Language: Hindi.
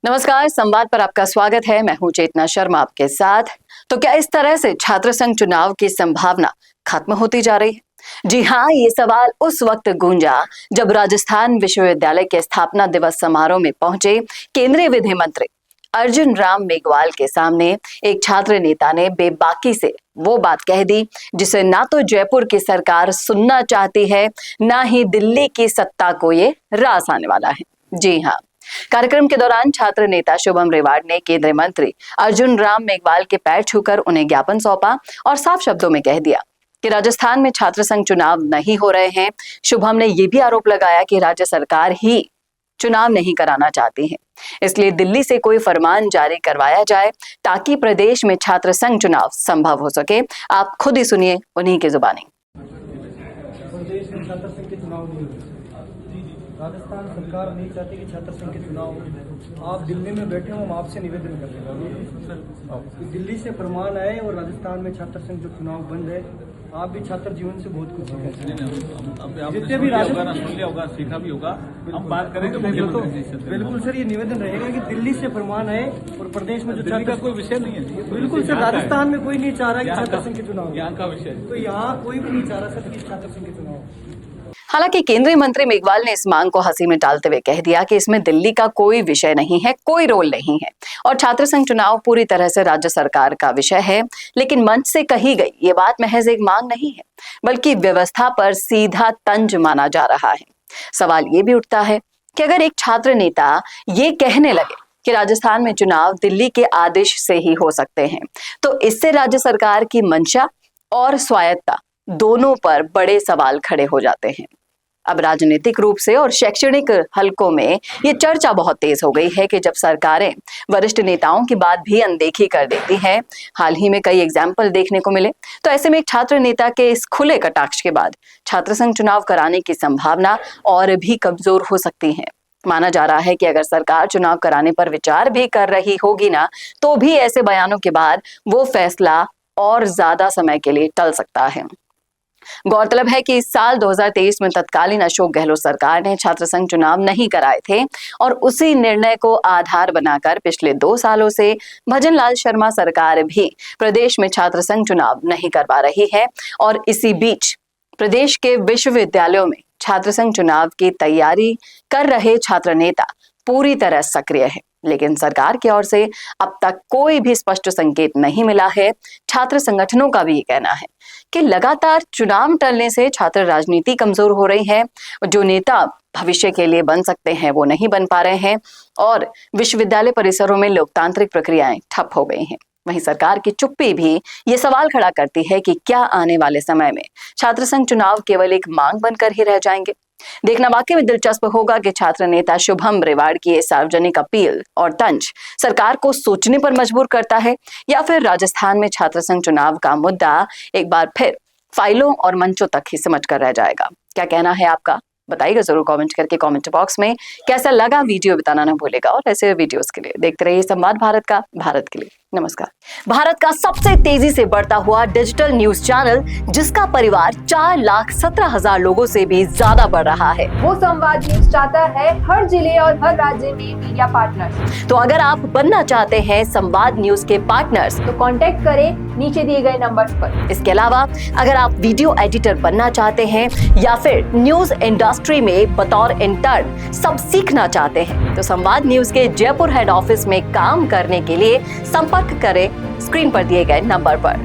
नमस्कार, संवाद पर आपका स्वागत है। मैं हूं चेतना शर्मा आपके साथ। तो क्या इस तरह से छात्र संघ चुनाव की संभावना खत्म होती जा रही है? जी हाँ, ये सवाल उस वक्त गूंजा जब राजस्थान विश्वविद्यालय के स्थापना दिवस समारोह में पहुंचे केंद्रीय विधि मंत्री अर्जुन राम मेघवाल के सामने एक छात्र नेता ने बेबाकी से वो बात कह दी जिसे ना तो जयपुर की सरकार सुनना चाहती है, ना ही दिल्ली की सत्ता को ये रास आने वाला है। जी हाँ, कार्यक्रम के दौरान छात्र नेता शुभम रेवाड़ ने केंद्रीय मंत्री अर्जुन राम मेघवाल के पैर छूकर उन्हें ज्ञापन सौंपा और साफ शब्दों में कह दिया कि राजस्थान में छात्र संघ चुनाव नहीं हो रहे हैं। शुभम ने यह भी आरोप लगाया कि राज्य सरकार ही चुनाव नहीं कराना चाहती है, इसलिए दिल्ली से कोई फरमान जारी करवाया जाए ताकि प्रदेश में छात्र संघ चुनाव संभव हो सके। आप खुद ही सुनिए उन्हीं की जुबानी। राजस्थान सरकार नहीं चाहती कि छात्र संघ के चुनाव हो। आप दिल्ली में बैठे हो, हम आपसे निवेदन कर रहे हैं दिल्ली से फरमान आए और राजस्थान में छात्र संघ जो चुनाव बंद है। आप भी छात्र जीवन से बहुत कुछ सीखे, जितने भी राजस्थान सीखा भी होगा, हम बात करेंगे। बिल्कुल सर, ये निवेदन रहेगा कि दिल्ली से फरमान आए और प्रदेश में जो छात्र का कोई विषय नहीं है। बिल्कुल सर, राजस्थान में कोई नहीं चाह रहा कि छात्र संघ के चुनाव, यहाँ का विषय तो यहाँ कोई भी नहीं चाह रहा सर कि छात्र संघ के चुनाव। हालांकि केंद्रीय मंत्री मेघवाल ने इस मांग को हंसी में डालते हुए कह दिया कि इसमें दिल्ली का कोई विषय नहीं है, कोई रोल नहीं है और छात्र संघ चुनाव पूरी तरह से राज्य सरकार का विषय है। लेकिन मंच से कही गई ये बात महज एक मांग नहीं है, बल्कि व्यवस्था पर सीधा तंज माना जा रहा है। सवाल ये भी उठता है कि अगर एक छात्र नेता ये कहने लगे कि राजस्थान में चुनाव दिल्ली के आदेश से ही हो सकते हैं, तो इससे राज्य सरकार की मंशा और स्वायत्ता दोनों पर बड़े सवाल खड़े हो जाते हैं। अब राजनीतिक रूप से और शैक्षणिक हलकों में ये चर्चा बहुत तेज हो गई है कि जब सरकारें वरिष्ठ नेताओं की बात भी अनदेखी कर देती हैं, हाल ही में कई एग्जाम्पल देखने को मिले, तो ऐसे में एक छात्र नेता के इस खुले कटाक्ष के बाद छात्र संघ चुनाव कराने की संभावना और भी कमजोर हो सकती है। माना जा रहा है कि अगर सरकार चुनाव कराने पर विचार भी कर रही होगी ना, तो भी ऐसे बयानों के बाद वो फैसला और ज्यादा समय के लिए टल सकता है। गौरतलब है कि इस साल 2023 में तत्कालीन अशोक गहलोत सरकार ने छात्र संघ चुनाव नहीं कराए थे और उसी निर्णय को आधार बनाकर पिछले 2 सालों से भजनलाल शर्मा सरकार भी प्रदेश में छात्र संघ चुनाव नहीं करवा रही है। और इसी बीच प्रदेश के विश्वविद्यालयों में छात्र संघ चुनाव की तैयारी कर रहे छात्र नेता पूरी तरह सक्रिय है, लेकिन सरकार की ओर से अब तक कोई भी स्पष्ट संकेत नहीं मिला है। छात्र संगठनों का भी ये कहना है कि लगातार चुनाव टलने से छात्र राजनीति कमजोर हो रही है, जो नेता भविष्य के लिए बन सकते हैं वो नहीं बन पा रहे हैं और विश्वविद्यालय परिसरों में लोकतांत्रिक प्रक्रियाएं ठप हो गई हैं। वहीं सरकार की चुप्पी भी ये सवाल खड़ा करती है कि क्या आने वाले समय में छात्र संघ चुनाव केवल एक मांग बनकर ही रह जाएंगे। देखना वाकई में दिलचस्प होगा कि छात्र नेता शुभम रेवाड़ की सार्वजनिक अपील और तंज सरकार को सोचने पर मजबूर करता है, या फिर राजस्थान में छात्र संघ चुनाव का मुद्दा एक बार फिर फाइलों और मंचों तक ही सिमट कर रह जाएगा। क्या कहना है आपका, बताइएगा जरूर कमेंट करके। कमेंट बॉक्स में कैसा लगा वीडियो बताना ना भूलेगा और ऐसे वीडियोस के लिए देखते रहिए संवाद भारत का, भारत के लिए। नमस्कार। भारत का सबसे तेजी से बढ़ता हुआ डिजिटल न्यूज चैनल, जिसका परिवार 4,17,000 लोगों से भी ज्यादा बढ़ रहा है, वो संवाद न्यूज चाहता है हर जिले और हर राज्य में मीडिया पार्टनर्स। तो अगर आप बनना चाहते हैं संवाद न्यूज के पार्टनर्स, तो कांटेक्ट करें नीचे दिए गए नंबर्स पर। इसके अलावा अगर आप वीडियो एडिटर बनना चाहते हैं या फिर न्यूज इंडस्ट्री में बतौर इंटर्न सब सीखना चाहते हैं, तो संवाद न्यूज के जयपुर हेड ऑफिस में काम करने के लिए संपर्क करें स्क्रीन पर दिए गए नंबर पर।